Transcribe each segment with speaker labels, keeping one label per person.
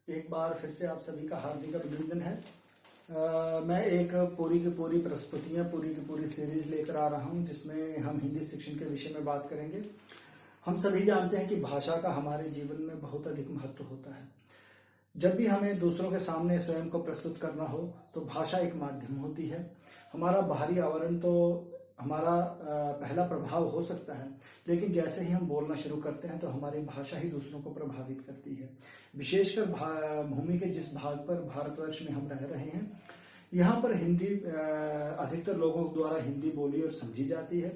Speaker 1: एक बार फिर से आप सभी का हार्दिक अभिनंदन है। मैं एक पूरी की पूरी प्रस्तुतियाँ पूरी की पूरी सीरीज लेकर आ रहा हूँ जिसमें हम हिंदी शिक्षण के विषय में बात करेंगे। हम सभी जानते हैं कि भाषा का हमारे जीवन में बहुत अधिक महत्व होता है। जब भी हमें दूसरों के सामने स्वयं को प्रस्तुत करना हो तो भाषा एक माध्यम होती है। हमारा बाहरी आवरण तो हमारा पहला प्रभाव हो सकता है, लेकिन जैसे ही हम बोलना शुरू करते हैं तो हमारी भाषा ही दूसरों को प्रभावित करती है। विशेषकर भूमि के जिस भाग पर भारतवर्ष में हम रह रहे हैं, यहाँ पर हिंदी अधिकतर लोगों द्वारा हिंदी बोली और समझी जाती है।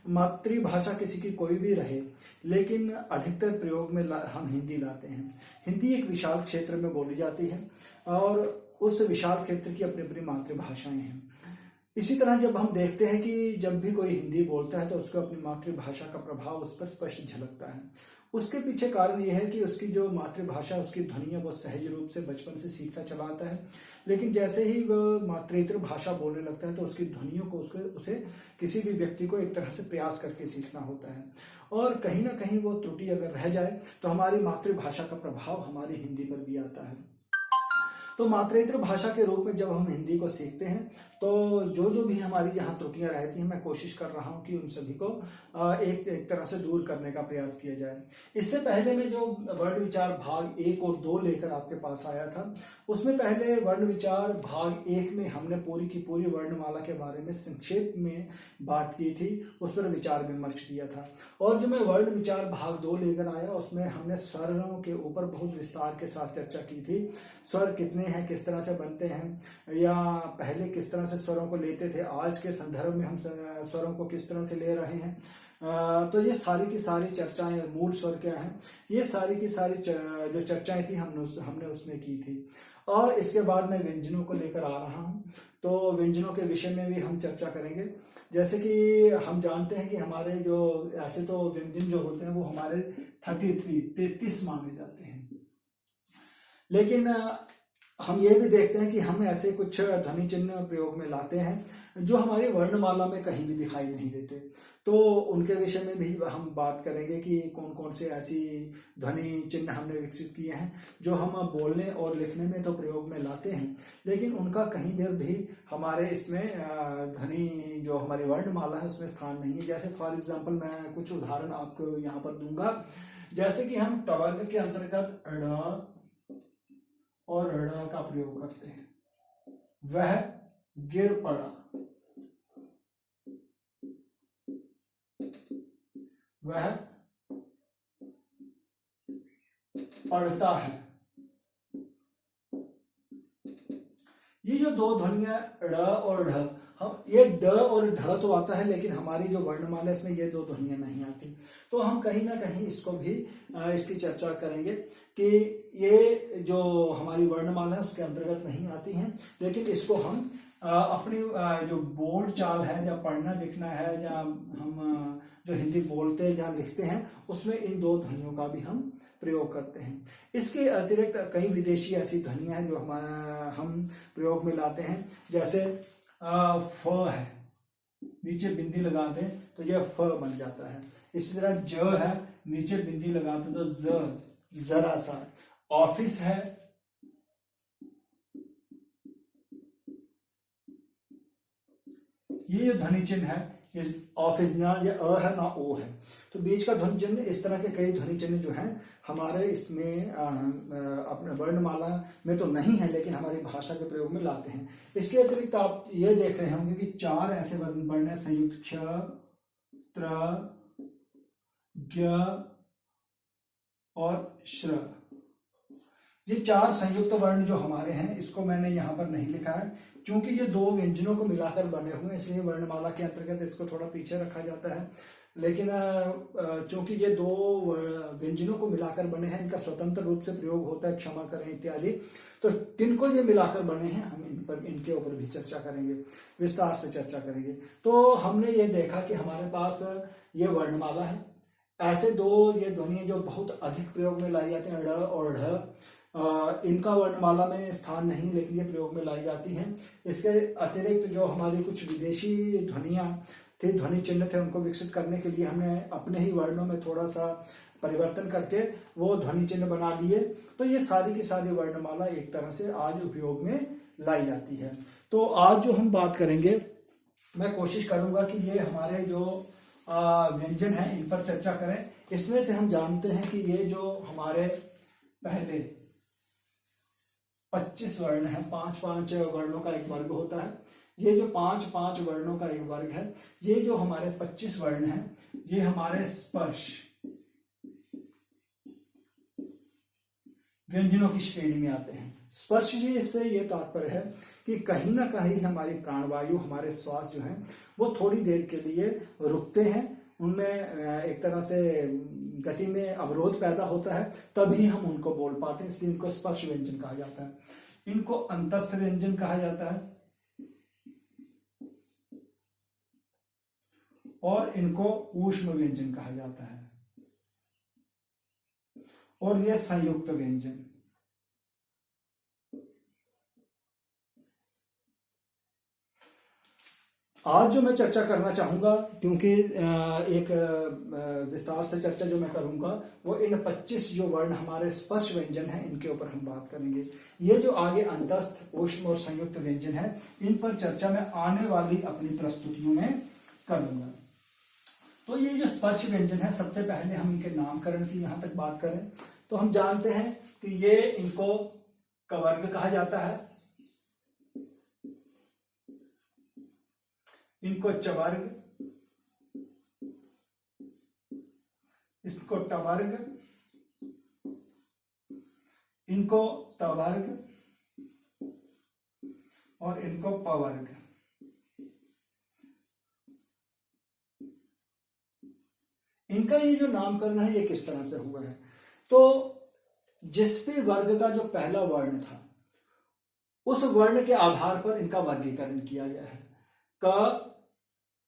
Speaker 1: मातृभाषा किसी की कोई भी रहे, लेकिन अधिकतर प्रयोग में हम हिंदी लाते हैं। हिंदी एक विशाल क्षेत्र में बोली जाती है और उस विशाल क्षेत्र की अपनी अपनी मातृभाषाएं हैं। इसी तरह जब हम देखते हैं कि जब भी कोई हिंदी बोलता है तो उसको अपनी मातृभाषा का प्रभाव उस पर स्पष्ट झलकता है। उसके पीछे कारण यह है कि उसकी जो मातृभाषा, उसकी ध्वनियाँ बहुत सहज रूप से बचपन से सीखता चला आता है, लेकिन जैसे ही वह मातृत्व भाषा बोलने लगता है तो उसकी ध्वनियों को उसे किसी भी व्यक्ति को एक तरह से प्रयास करके सीखना होता है। और कहीं ना कहीं वो त्रुटि अगर रह जाए तो हमारी मातृभाषा का प्रभाव हमारी हिंदी पर भी आता है। तो मातृत्व भाषा के रूप में जब हम हिंदी को सीखते हैं तो जो भी हमारी यहाँ त्रुटियां रहती हैं, मैं कोशिश कर रहा हूँ कि उन सभी को एक तरह से दूर करने का प्रयास किया जाए। इससे पहले मैं जो वर्ण विचार भाग 1 और 2 लेकर आपके पास आया था, उसमें पहले वर्ण विचार भाग 1 में हमने पूरी की पूरी वर्णमाला के बारे में संक्षेप में बात की थी, उस पर विचार विमर्श किया था। और जो मैं वर्ण विचार भाग 2 लेकर आया उसमें हमने स्वरों के ऊपर बहुत विस्तार के साथ चर्चा की थी। स्वर कितने हैं, किस तरह से बनते हैं, या पहले किस तरह से स्वरों को लेते थे, आज के संदर्भ में हम स्वरों को किस तरह से ले रहे हैं। तो ये सारी की सारी चर्चाएं, मूल स्वर क्या है, ये सारी की सारी जो चर्चाएं थी हमने उसमें की थी। और इसके बाद मैं व्यंजनों को लेकर आ रहा हूँ, तो व्यंजनों के विषय में भी हम चर्चा करेंगे। जैसे कि हम जानते हैं कि हमारे जो ऐसे तो व्यंजन जो होते हैं वो हमारे 33 माने जाते हैं, लेकिन हम ये भी देखते हैं कि हम ऐसे कुछ ध्वनि चिन्ह प्रयोग में लाते हैं जो हमारी वर्णमाला में कहीं भी दिखाई नहीं देते। तो उनके विषय में भी हम बात करेंगे कि कौन कौन से ऐसी ध्वनि चिन्ह हमने विकसित किए हैं जो हम बोलने और लिखने में तो प्रयोग में लाते हैं, लेकिन उनका कहीं भी हमारे इसमें ध्वनि जो हमारी वर्णमाला है उसमें स्थान नहीं है। जैसे फॉर एग्जाम्पल मैं कुछ उदाहरण आपको यहाँ पर दूंगा। जैसे कि हम टवर्ग के अंतर्गत ड़ और ड़ का प्रयोग करते हैं। वह गिर पड़ा, वह पढ़ता है। ये जो दो ध्वनियां ड़ और ढ, हम ये ड और ढ तो आता है, लेकिन हमारी जो वर्णमाला इसमें ये दो ध्वनियां नहीं आती। तो हम कहीं ना कहीं इसको भी इसकी चर्चा करेंगे कि ये जो हमारी वर्णमाला है उसके अंतर्गत नहीं आती हैं, लेकिन इसको हम अपनी जो बोल चाल है, या पढ़ना लिखना है, या हम जो हिंदी बोलते हैं, जहाँ लिखते हैं, उसमें इन दो ध्वनियों का भी हम प्रयोग करते हैं। इसके अतिरिक्त कई विदेशी ऐसी ध्वनियां हैं जो हम प्रयोग में लाते हैं। जैसे फ है, नीचे बिंदी लगा दें तो यह फ बन जाता है। इसी तरह ज है, नीचे बिंदी लगा दें तो ज, जरा सा। ऑफिस है, ये जो ध्वनि चिन्ह है, इस ऑफिस ना ये अ है ना ओ है, तो बीच का ध्वनि चिन्ह, इस तरह के कई ध्वनि चिन्ह जो हैं हमारे इसमें अपने वर्णमाला में तो नहीं है, लेकिन हमारी भाषा के प्रयोग में लाते हैं। इसके अतिरिक्त आप ये देख रहे होंगे कि 4 ऐसे वर्ण हैं संयुक्त, क्ष, त्र, ज्ञ और श्र। ये 4 संयुक्त वर्ण जो हमारे हैं, इसको मैंने यहाँ पर नहीं लिखा है क्योंकि ये 2 व्यंजनों को मिलाकर बने हुए हैं, इसलिए वर्णमाला के अंतर्गत इसको थोड़ा पीछे रखा जाता है। लेकिन चूंकि ये 2 व्यंजनों को मिलाकर बने हैं, इनका स्वतंत्र रूप से प्रयोग होता है, क्षमा करें इत्यादि, तो किनको ये मिलाकर बने हैं हम इनके ऊपर भी चर्चा करेंगे, विस्तार से चर्चा करेंगे। तो हमने ये देखा कि हमारे पास ये वर्णमाला है, ऐसे 2 ये ध्वनियां जो बहुत अधिक प्रयोग में लाई जाती हैं, ड़ और ढ, इनका वर्णमाला में स्थान नहीं, लेकिन ये प्रयोग में लाई जाती हैं। इसके अतिरिक्त जो हमारी कुछ विदेशी ध्वनियां थे, ध्वनि चिन्ह थे, उनको विकसित करने के लिए हमने अपने ही वर्णों में थोड़ा सा परिवर्तन करके वो ध्वनि चिन्ह बना लिए। तो ये सारी की सारी वर्णमाला एक तरह से आज उपयोग में लाई जाती है। तो आज जो हम बात करेंगे, मैं कोशिश करूंगा कि ये हमारे जो व्यंजन हैं इन पर चर्चा करें। इसमें से हम जानते हैं कि ये जो हमारे पहले 25 वर्ण है, 5-5 वर्णों का एक वर्ग होता है। ये जो 5-5 वर्णों का एक वर्ग है, ये जो हमारे 25 वर्ण हैं, ये हमारे स्पर्श व्यंजनों की श्रेणी में आते हैं। स्पर्श जी, इससे ये तात्पर्य है कि कहीं ना कहीं हमारी प्राणवायु, हमारे श्वास जो है वो थोड़ी देर के लिए रुकते हैं, उनमें एक तरह से गति में अवरोध पैदा होता है, तभी हम उनको बोल पाते हैं, इसलिए इनको स्पर्श व्यंजन कहा जाता है। इनको अंतस्थ व्यंजन कहा जाता है और इनको ऊष्म व्यंजन कहा जाता है, और यह संयुक्त व्यंजन। आज जो मैं चर्चा करना चाहूंगा, क्योंकि एक विस्तार से चर्चा जो मैं करूंगा वो इन 25 जो वर्ण हमारे स्पर्श व्यंजन हैं इनके ऊपर हम बात करेंगे। ये जो आगे अंतस्थ, ऊष्म और संयुक्त व्यंजन है, इन पर चर्चा मैं आने वाली अपनी प्रस्तुतियों में करूंगा। तो ये जो स्पर्श व्यंजन है, सबसे पहले हम इनके नामकरण की यहां तक बात करें तो हम जानते हैं कि ये इनको कवर्ग कहा जाता है, इनको चवर्ग, इसको टवर्ग, इनको तवर्ग और इनको पवर्ग। इनका ये जो नामकरण है ये किस तरह से हुआ है, तो जिस भी वर्ग का जो पहला वर्ण था उस वर्ण के आधार पर इनका वर्गीकरण किया गया है। क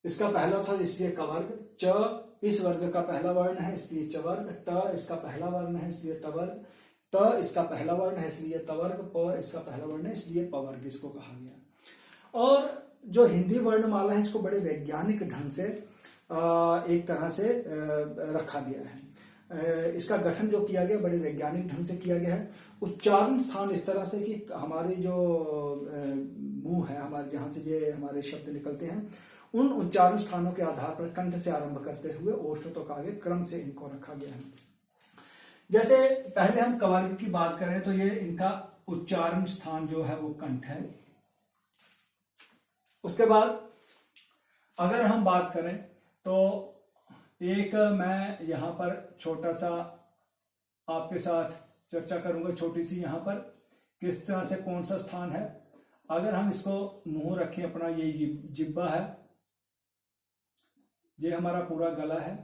Speaker 1: इसका पहला था इसलिए कवर्ग, च इस वर्ग का पहला वर्ण है इसलिए चवर्ग, ट इसका पहला वर्ण है इसलिए टवर्ग, त इसका पहला वर्ण है इसलिए तवर्ग, प इसका पहला वर्ण है इसलिए पवर्ग इसको कहा गया। और जो हिंदी वर्णमाला है इसको बड़े वैज्ञानिक ढंग से एक तरह से रखा गया है। इसका गठन जो किया गया बड़े वैज्ञानिक ढंग से किया गया है। उच्चारण स्थान इस तरह से कि हमारे जो मुंह है, हमारे जहां से ये हमारे शब्द निकलते हैं, उन उच्चारण स्थानों के आधार पर कंठ से आरंभ करते हुए ओष्ठ तक आगे क्रम से इनको रखा गया है। जैसे पहले हम कवर्ग की बात करें तो ये इनका उच्चारण स्थान जो है वो कंठ है। उसके बाद अगर हम बात करें तो एक मैं यहां पर छोटा सा आपके साथ चर्चा करूंगा, छोटी सी यहां पर किस तरह से कौन सा स्थान है। अगर हम इसको मुंह रखें अपना, ये जिब्बा है, ये हमारा पूरा गला है,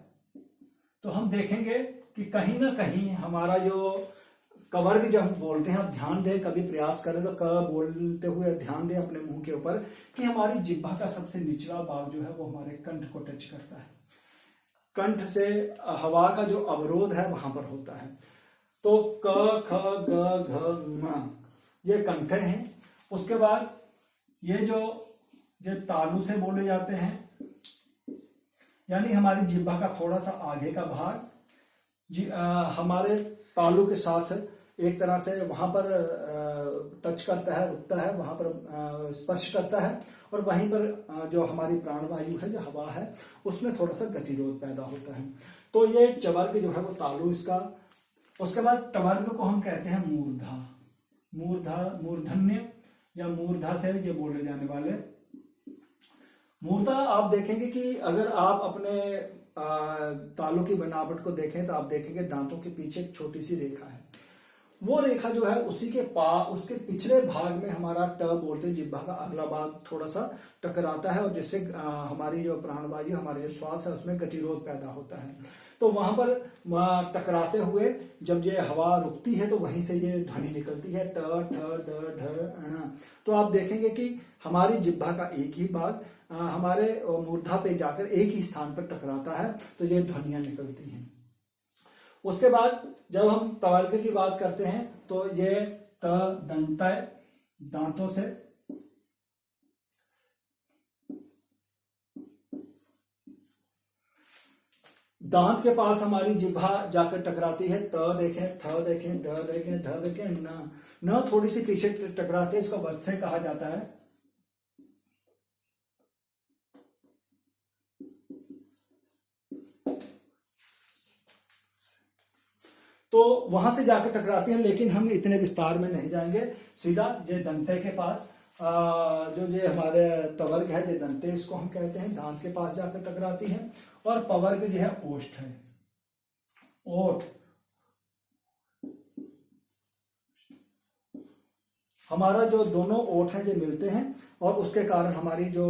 Speaker 1: तो हम देखेंगे कि कहीं ना कहीं हमारा जो कवर्ग जब हम बोलते हैं, आप ध्यान दें, कभी प्रयास करें तो क बोलते हुए ध्यान दें अपने मुंह के ऊपर कि हमारी जिह्वा का सबसे निचला भाग जो है वो हमारे कंठ को टच करता है। कंठ से हवा का जो अवरोध है वहां पर होता है। तो क ख ग घ म ये कंठ हैं। उसके बाद ये जो तालु से बोले जाते हैं, यानी हमारी जिह्वा का थोड़ा सा आगे का भाग हमारे तालु के साथ एक तरह से वहां पर टच करता है, रुकता है, वहां पर स्पर्श करता है, और वहीं पर जो हमारी प्राणवायु है, जो हवा है, उसमें थोड़ा सा गतिरोध पैदा होता है। तो ये चवर्ग जो है वो तालु इसका। उसके बाद टवर्ग को हम कहते हैं मूर्धा, मूर्धन्य या मूर्धा से ये बोले जाने वाले। मूर्धा आप देखेंगे कि अगर आप अपने तालु की बनावट को देखें तो आप देखेंगे दांतों के पीछे एक छोटी सी रेखा है। वो रेखा जो है उसी के उसके पिछले भाग में हमारा ट बोलते हैं, जिह्वा का अगला भाग थोड़ा सा टकराता है, और जिससे हमारी जो प्राणवायु, हमारी जो श्वास है, उसमें गतिरोध पैदा होता है। तो वहां पर टकराते हुए जब ये हवा रुकती है तो वहीं से ये ध्वनि निकलती है, ट ठ ड ढ ण। तो आप देखेंगे कि हमारी जिह्वा का एक ही भाग हमारे मूर्धा पे जाकर एक ही स्थान पर टकराता है, तो ये ध्वनियां निकलती हैं। उसके बाद जब हम तवर्ग की बात करते हैं तो ये त दंतय, दांतों से, दांत के पास हमारी जिह्वा जाकर टकराती है, त देखें, थ देखें, द देखें, ध देखें, न थोड़ी सी पीछे टकराती है, इसको वत्से कहा जाता है। तो वहां से जाकर टकराती है, लेकिन हम इतने विस्तार में नहीं जाएंगे, सीधा ये दंते के पास जो ये हमारे तवर्ग है, ये दंते इसको हम कहते हैं, दांत के पास जाकर टकराती है। और पवर्ग जो है ओष्ठ है, ओठ। हमारा जो दोनों ओठ हैं ये मिलते हैं और उसके कारण हमारी जो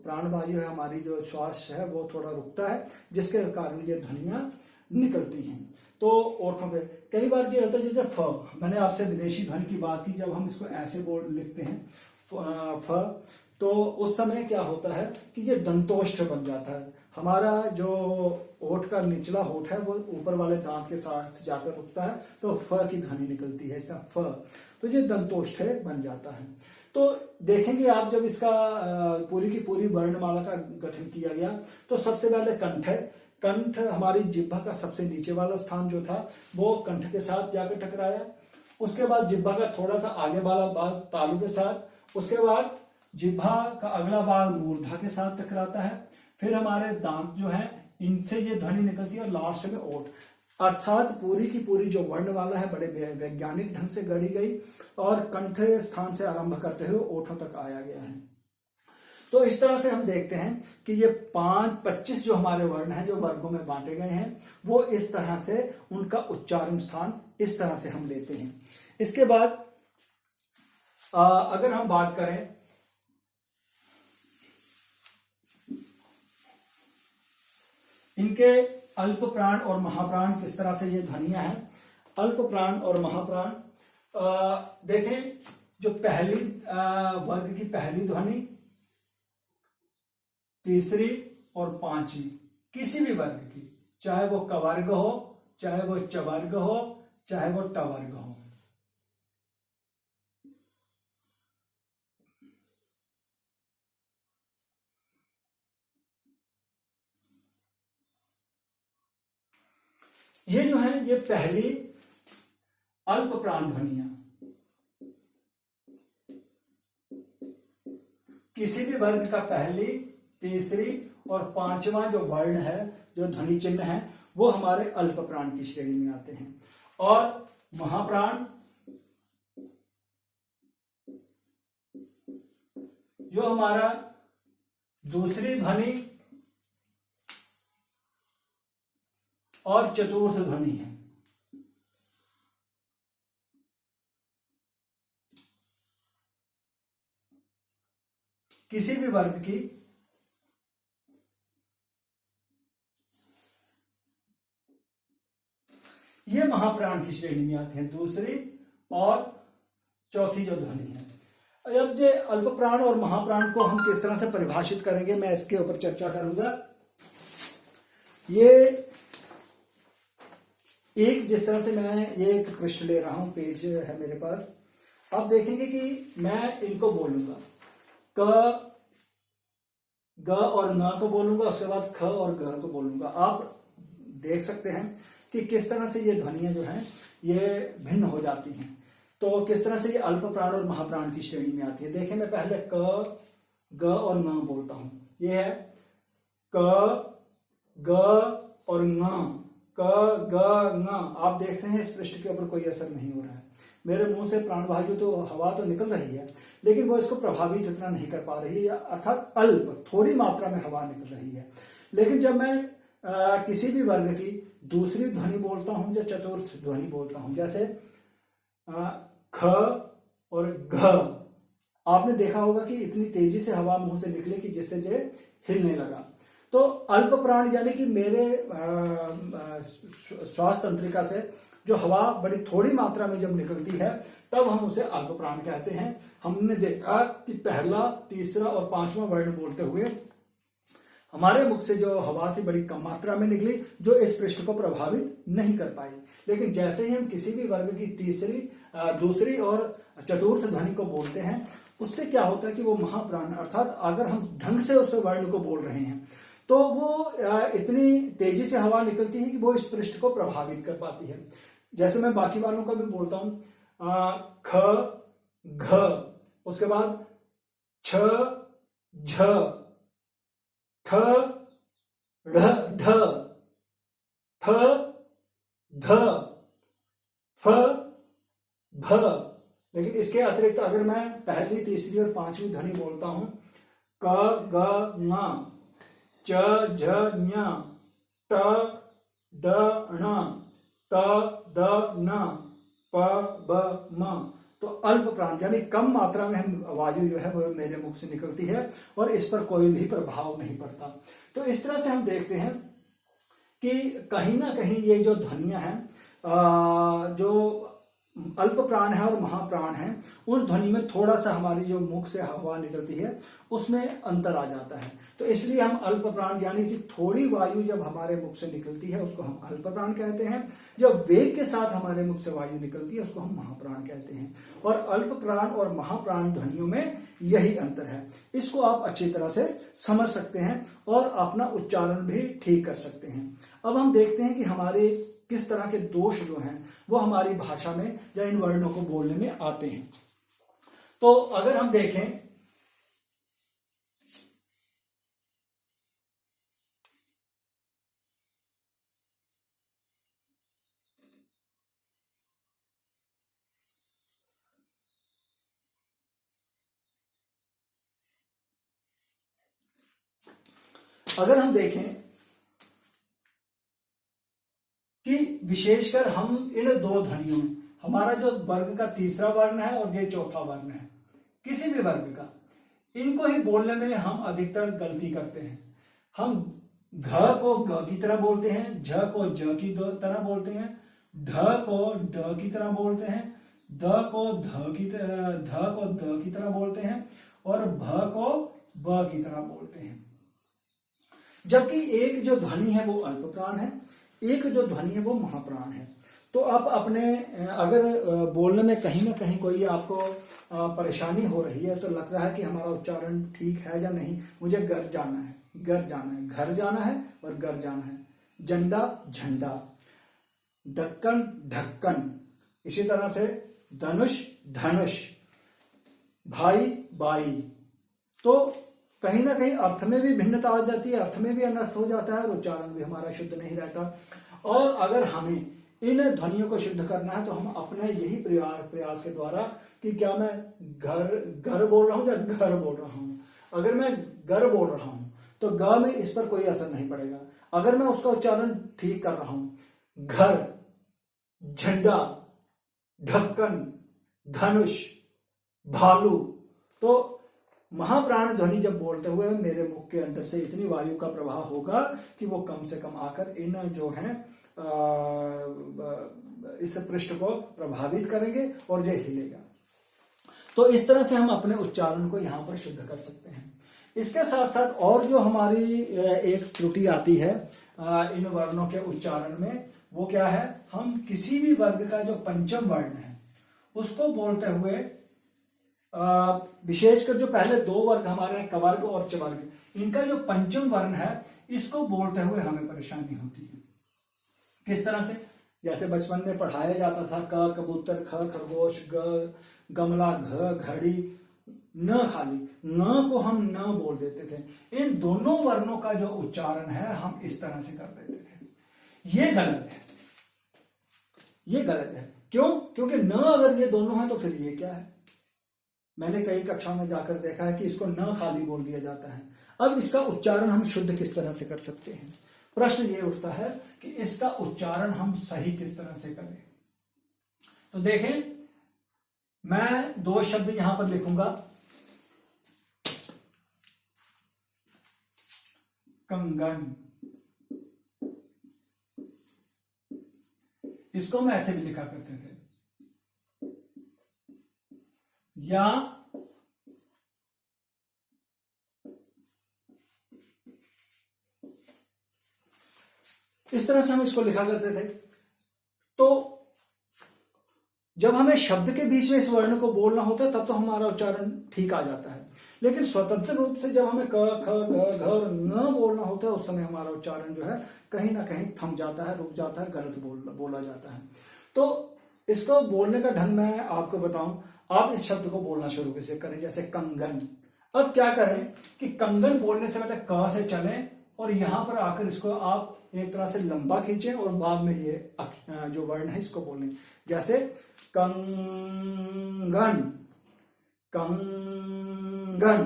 Speaker 1: प्राणवायु है, हमारी जो श्वास है वो थोड़ा रुकता है, जिसके कारण ये ध्वनियां निकलती हैं। तो ओठों पे कई बार ये होता है, जैसे फ, मैंने आपसे विदेशी ध्वनि की बात की, जब हम इसको ऐसे बोल लिखते हैं फ, तो उस समय क्या होता है कि ये दंतोष्ठ बन जाता है। हमारा जो ओठ का निचला होठ है वो ऊपर वाले दांत के साथ जाकर रुकता है, तो फ की ध्वनि निकलती है, ऐसा फ, तो ये दंतोष्ठ बन जाता है। तो देखेंगे आप, जब इसका पूरी की पूरी वर्णमाला का गठन किया गया, तो सबसे पहले कंठ है। कंठ हमारी जिह्वा का सबसे नीचे वाला स्थान जो था वो कंठ के साथ जाकर टकराया। उसके बाद जिह्वा का थोड़ा सा आगे वाला भाग तालु के साथ, उसके बाद जिह्वा का अगला भाग मूर्धा के साथ टकराता है। फिर हमारे दांत जो है, इनसे ये ध्वनि निकलती है, और लास्ट में ओठ। अर्थात पूरी की पूरी जो वर्णमाला है बड़े वैज्ञानिक ढंग से गढ़ी गई और कंठ स्थान से आरंभ करते हुए ओठों तक आया गया है। तो इस तरह से हम देखते हैं कि ये 25 जो हमारे वर्ण हैं, जो वर्गों में बांटे गए हैं, वो इस तरह से उनका उच्चारण स्थान इस तरह से हम लेते हैं। इसके बाद अगर हम बात करें इनके अल्प प्राण और महाप्राण, किस तरह से ये ध्वनियां हैं। अल्प प्राण और महाप्राण, देखें, जो पहली वर्ग की पहली ध्वनि, तीसरी और पांचवी, किसी भी वर्ग की, चाहे वो कवर्ग हो, चाहे वो चवर्ग हो, चाहे वो टवर्ग हो, ये जो है ये पहली अल्प प्राण ध्वनियां, किसी भी वर्ग का पहली, तीसरी और पांचवा जो वर्ण है, जो ध्वनि चिन्ह है, वो हमारे अल्प प्राण की श्रेणी में आते हैं। और महाप्राण जो हमारा दूसरी ध्वनि और चतुर्थ ध्वनि है। किसी भी वर्ग की ये महाप्राण की श्रेणी में आते हैं, दूसरी और चौथी जो ध्वनि है। अब ये अल्प प्राण और महाप्राण को हम किस तरह से परिभाषित करेंगे, मैं इसके ऊपर चर्चा करूंगा। ये एक, जिस तरह से मैं ये एक पृष्ठ ले रहा हूं, पेज है मेरे पास, आप देखेंगे कि मैं इनको बोलूंगा, क, ग और न को बोलूंगा, उसके बाद ख और ग को बोलूंगा। आप देख सकते हैं कि किस तरह से ये ध्वनियां जो हैं ये भिन्न हो जाती हैं। तो किस तरह से ये अल्प प्राण और महाप्राण की श्रेणी में आती है। देखें, मैं पहले क, ग और न बोलता हूं। ये है क, ग और न, क, ग, न। आप देख रहे हैं इस पृष्ठ के ऊपर कोई असर नहीं हो रहा है। मेरे मुंह से प्राणवायु तो, हवा तो निकल रही है, लेकिन वो इसको प्रभावित इतना नहीं कर पा रही है, अर्थात अल्प, थोड़ी मात्रा में हवा निकल रही है। लेकिन जब मैं किसी भी वर्ग की दूसरी ध्वनि बोलता हूं या चतुर्थ ध्वनि बोलता हूं, जैसे ख और घ, आपने देखा होगा कि इतनी तेजी से हवा मुंह से निकली कि जिससे ये हिलने लगा। तो अल्प प्राण यानी कि मेरे श्वास तंत्रिका से जो हवा बड़ी थोड़ी मात्रा में जब निकलती है, तब हम उसे अल्प प्राण कहते हैं। हमने देखा कि पहला, तीसरा और पांचवा वर्ण बोलते हुए हमारे मुख से जो हवा थी बड़ी कम मात्रा में निकली, जो इस पृष्ठ को प्रभावित नहीं कर पाई। लेकिन जैसे ही हम किसी भी वर्ग की तीसरी, दूसरी और चतुर्थ ध्वनि को बोलते हैं, उससे क्या होता है कि वो महाप्राण, अर्थात अगर हम ढंग से उस वर्ण को बोल रहे हैं तो वो इतनी तेजी से हवा निकलती है कि वो इस पृष्ठ को प्रभावित कर पाती है। जैसे मैं बाकी वालों का भी बोलता हूं, ख घ, उसके बाद छ झ, ठ ढ़ ढ, थ ध, फ भ। लेकिन इसके अतिरिक्त अगर मैं पहली, तीसरी और पांचवी ध्वनि बोलता हूं, क ग ङ, च झ ञ, ट ड ण, त द न, प ब म, तो अल्प प्रांत यानी कम मात्रा में हम वायु जो है वो मेरे मुख से निकलती है और इस पर कोई भी प्रभाव नहीं पड़ता। तो इस तरह से हम देखते हैं कि कहीं ना कहीं ये जो ध्वनियां हैं, जो अल्प प्राण है और महाप्राण है, उन ध्वनि में थोड़ा सा हमारी जो मुख से हवा निकलती है उसमें अंतर आ जाता है। तो इसलिए हम अल्प प्राण यानी कि थोड़ी वायु जब हमारे मुख से निकलती है उसको हम अल्प प्राण कहते हैं, जब वेग के साथ हमारे मुख से वायु निकलती है उसको हम महाप्राण कहते हैं। और अल्प प्राण और महाप्राण ध्वनियों में यही अंतर है। इसको आप अच्छी तरह से समझ सकते हैं और अपना उच्चारण भी ठीक कर सकते हैं। अब हम देखते हैं कि हमारे किस तरह के दोष जो हैं वो हमारी भाषा में या इन वर्णों को बोलने में आते हैं। तो अगर हम देखें, अगर हम देखें कि विशेषकर हम इन दो ध्वनियों में, हमारा जो वर्ग का तीसरा वर्ण है और ये चौथा वर्ण है, किसी भी वर्ग का, इनको ही बोलने में हम अधिकतर गलती करते हैं। हम घ को ग की तरह बोलते हैं, झ को ज की तरह बोलते हैं, ढ को ड की तरह बोलते हैं, द को ध की तरह बोलते हैं और भ को ब की तरह बोलते हैं। जबकि एक जो ध्वनि है वो अल्प प्राण है, एक जो ध्वनि है वो महाप्राण है। तो आप अपने अगर बोलने में कहीं ना कहीं कोई आपको परेशानी हो रही है, तो लग रहा है कि हमारा उच्चारण ठीक है या नहीं, मुझे घर जाना है, घर जाना है, घर जाना है और घर जाना है, झंडा झंडा, ढक्कन ढक्कन, इसी तरह से धनुष धनुष, भाई बाई। तो कहीं ना कहीं अर्थ में भी भिन्नता आ जाती है, अर्थ में भी अनर्थ हो जाता है और उच्चारण भी हमारा शुद्ध नहीं रहता। और अगर हमें इन ध्वनियों को शुद्ध करना है तो हम अपने यही प्रयास के द्वारा कि क्या मैं घर बोल रहा हूं या घर बोल रहा हूं। अगर मैं घर बोल रहा हूं तो ग में इस पर कोई असर नहीं पड़ेगा। अगर मैं उसका उच्चारण ठीक कर रहा हूं, घर, झंडा, ढक्कन, धनुष, भालू, तो महाप्राण ध्वनि जब बोलते हुए मेरे मुख के अंदर से इतनी वायु का प्रवाह होगा कि वो कम से कम आकर इन जो है इस पृष्ठ को प्रभावित करेंगे और ये हिलेगा। तो इस तरह से हम अपने उच्चारण को यहाँ पर शुद्ध कर सकते हैं। इसके साथ साथ और जो हमारी एक त्रुटि आती है इन वर्णों के उच्चारण में, वो क्या है, हम किसी भी वर्ग का जो पंचम वर्ण है उसको बोलते हुए विशेषकर जो पहले दो वर्ग हमारे हैं, कवर्ग और चवर्ग, इनका जो पंचम वर्ण है इसको बोलते हुए हमें परेशानी होती है। किस तरह से? जैसे बचपन में पढ़ाया जाता था, क कबूतर, ख खरगोश, ग गमला, घ घड़ी, न खाली, न को हम न बोल देते थे। इन दोनों वर्णों का जो उच्चारण है हम इस तरह से कर देते थे। ये गलत है, ये गलत है। क्यों? क्योंकि न अगर ये दोनों है तो फिर ये क्या है? मैंने कई कक्षाओं में जाकर देखा है कि इसको न खाली बोल दिया जाता है। अब इसका उच्चारण हम शुद्ध किस तरह से कर सकते हैं? प्रश्न ये उठता है कि इसका उच्चारण हम सही किस तरह से करें। तो देखें, मैं दो शब्द यहां पर लिखूंगा, कंगन। इसको हम ऐसे भी लिखा करते थे, या इस तरह से हम इसको लिखा करते थे। तो जब हमें शब्द के बीच में इस वर्ण को बोलना होता है तब तो हमारा उच्चारण ठीक आ जाता है, लेकिन स्वतंत्र रूप से जब हमें क ख ग घ और न बोलना होता है उस समय हमारा उच्चारण जो है कहीं ना कहीं थम जाता है, रुक जाता है, गलत बोला जाता है। तो इसको बोलने का ढंग मैं आपको बताऊं, आप इस शब्द को बोलना शुरू कैसे करें, जैसे कंगन। अब क्या करें कि कंगन बोलने से पहले क से चलें और यहां पर आकर इसको आप एक तरह से लंबा खींचें और बाद में ये जो वर्ण है इसको बोलें, जैसे कंगन, कंगन।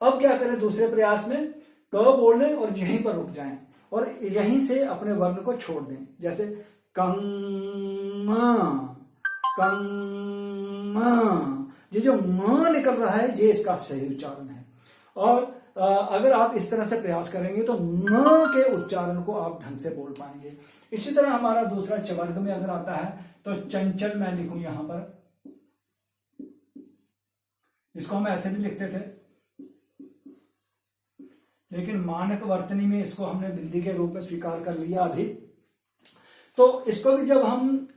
Speaker 1: अब क्या करें, दूसरे प्रयास में क बोल लें और यहीं पर रुक जाएं और यहीं से अपने वर्ण को छोड़ दें, जैसे कंगा, कंगा। ये जो म निकल रहा है ये इसका सही उच्चारण है। और अगर आप इस तरह से प्रयास करेंगे तो न के उच्चारण को आप ढंग से बोल पाएंगे। इसी तरह हमारा दूसरा चवर्ग में अगर आता है तो चंचल मैं लिखूं यहां पर, इसको हम ऐसे भी लिखते थे, लेकिन मानक वर्तनी में इसको हमने बिंदी के रूप में स्वीकार कर लिया अभी। तो इसको भी जब हम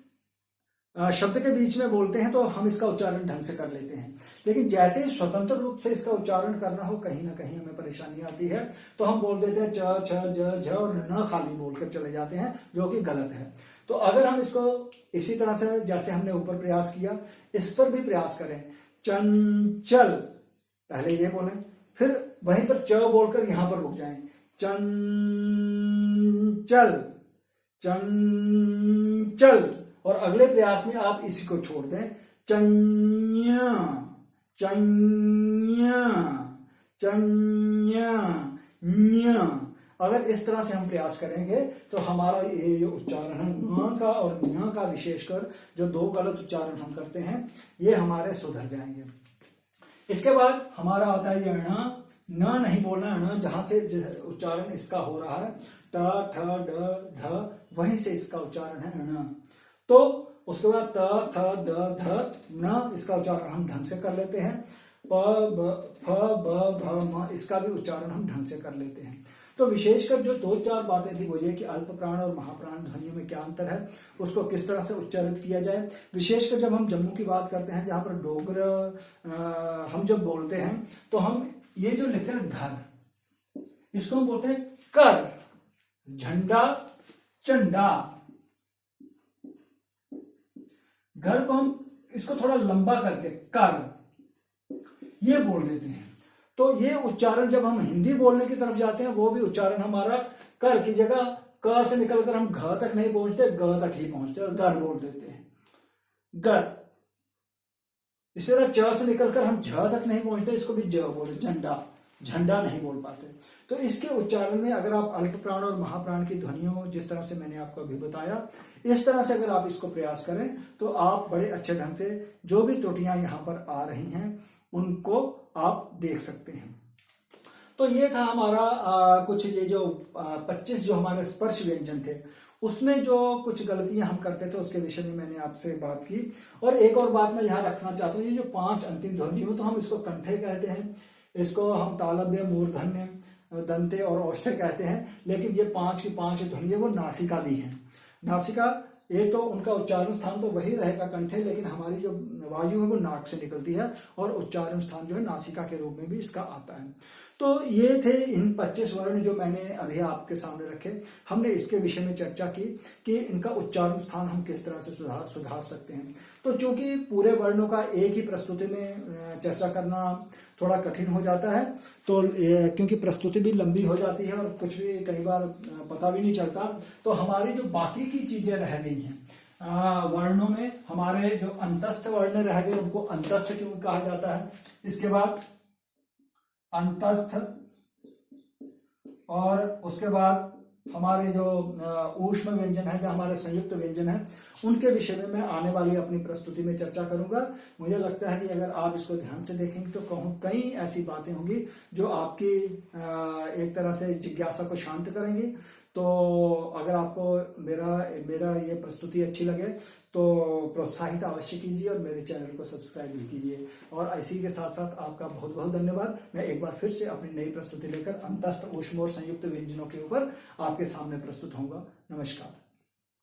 Speaker 1: शब्द के बीच में बोलते हैं तो हम इसका उच्चारण ढंग से कर लेते हैं, लेकिन जैसे ही स्वतंत्र रूप से इसका उच्चारण करना हो कहीं ना कहीं हमें परेशानी आती है, तो हम बोल देते हैं च छ ज झ और न खाली बोलकर चले जाते हैं, जो कि गलत है। तो अगर हम इसको इसी तरह से जैसे हमने ऊपर प्रयास किया इस पर भी प्रयास करें, चंचल पहले ये बोलें, फिर वहीं पर च बोलकर यहां पर रुक जाएं, चंचल, चंचल। और अगले प्रयास में आप इसी को छोड़ दें, चन्या, चन्या, चन्या, न्या। अगर इस तरह से हम प्रयास करेंगे तो हमारा ये जो उच्चारण है न का और न्या का, विशेषकर जो दो गलत उच्चारण हम करते हैं ये हमारे सुधर जाएंगे। इसके बाद हमारा आता है ये न नहीं बोलना, न जहां से उच्चारण इसका हो रहा है ट ठ ड ध, वहीं से इसका उच्चारण है न। तो उसके बाद त थ द ध न, इसका उच्चारण हम ढंग से कर लेते हैं। प ब फ ब भ म, इसका भी उच्चारण हम ढंग से कर लेते हैं। तो विशेषकर जो दो चार बातें थी वो ये कि अल्प प्राण और महाप्राण ध्वनियों में क्या अंतर है, उसको किस तरह से उच्चारित किया जाए। विशेषकर जब हम जम्मू की बात करते हैं जहां पर डोगर हम जब बोलते हैं तो हम ये जो लिखते हैं घर, इसको हम बोलते हैं कर, झंडा, चंडा। घर को हम इसको थोड़ा लंबा करके कर ये बोल देते हैं। तो ये उच्चारण जब हम हिंदी बोलने की तरफ जाते हैं वो भी उच्चारण हमारा कर की जगह क से निकलकर हम घ तक नहीं पहुंचते, ग तक ही पहुंचते और घर बोल देते हैं, घर। इसी तरह च से निकलकर हम झ तक नहीं पहुंचते, इसको भी ज बोले, झंडा, झंडा नहीं बोल पाते। तो इसके उच्चारण में अगर आप अल्प प्राण और महाप्राण की ध्वनियों जिस तरह से मैंने आपको अभी बताया, इस तरह से अगर आप इसको प्रयास करें तो आप बड़े अच्छे ढंग से जो भी त्रुटियां यहाँ पर आ रही हैं उनको आप देख सकते हैं। तो ये था हमारा कुछ ये जो 25 जो हमारे स्पर्श व्यंजन थे उसमें जो कुछ गलतियां हम करते थे उसके विषय में मैंने आपसे बात की। और एक और बात मैं यहाँ रखना चाहता हूँ, ये जो 5 अंतिम ध्वनियों, तो हम इसको कंठे कहते हैं, इसको हम तालव्य, मूर्धन्य, दंते और औष्ठ्य कहते हैं, लेकिन ये 5 की 5 ध्वनि है वो नासिका भी है। नासिका एक तो उनका उच्चारण स्थान तो वही रहेगा कंठे, लेकिन हमारी जो वायु है वो नाक से निकलती है और उच्चारण स्थान जो है नासिका के रूप में भी इसका आता है। तो ये थे इन 25 वर्ण जो मैंने अभी आपके सामने रखे। हमने इसके विषय में चर्चा की कि इनका उच्चारण स्थान हम किस तरह से सुधार सकते हैं। तो चूंकि पूरे वर्णों का एक ही प्रस्तुति में चर्चा करना थोड़ा कठिन हो जाता है, तो क्योंकि प्रस्तुति भी लंबी हो जाती है और कुछ भी कई बार पता भी नहीं चलता, तो हमारी जो बाकी की चीजें रह गई हैं वर्णों में, हमारे जो अंतस्थ वर्ण रह गए उनको अंतस्थ क्यों कहा जाता है, इसके बाद अंतस्थ, और उसके बाद हमारे जो ऊष्म व्यंजन है, जो हमारे संयुक्त व्यंजन है, उनके विषय में मैं आने वाली अपनी प्रस्तुति में चर्चा करूंगा। मुझे लगता है कि अगर आप इसको ध्यान से देखेंगे तो कई ऐसी बातें होंगी जो आपकी एक तरह से जिज्ञासा को शांत करेंगी। तो अगर आपको मेरा ये प्रस्तुति अच्छी लगे तो प्रोत्साहित अवश्य कीजिए और मेरे चैनल को सब्सक्राइब भी कीजिए। और इसी के साथ साथ आपका बहुत बहुत धन्यवाद। मैं एक बार फिर से अपनी नई प्रस्तुति लेकर अंतस्थ, ऊष्म और संयुक्त व्यंजनों के ऊपर आपके सामने प्रस्तुत होऊंगा। नमस्कार।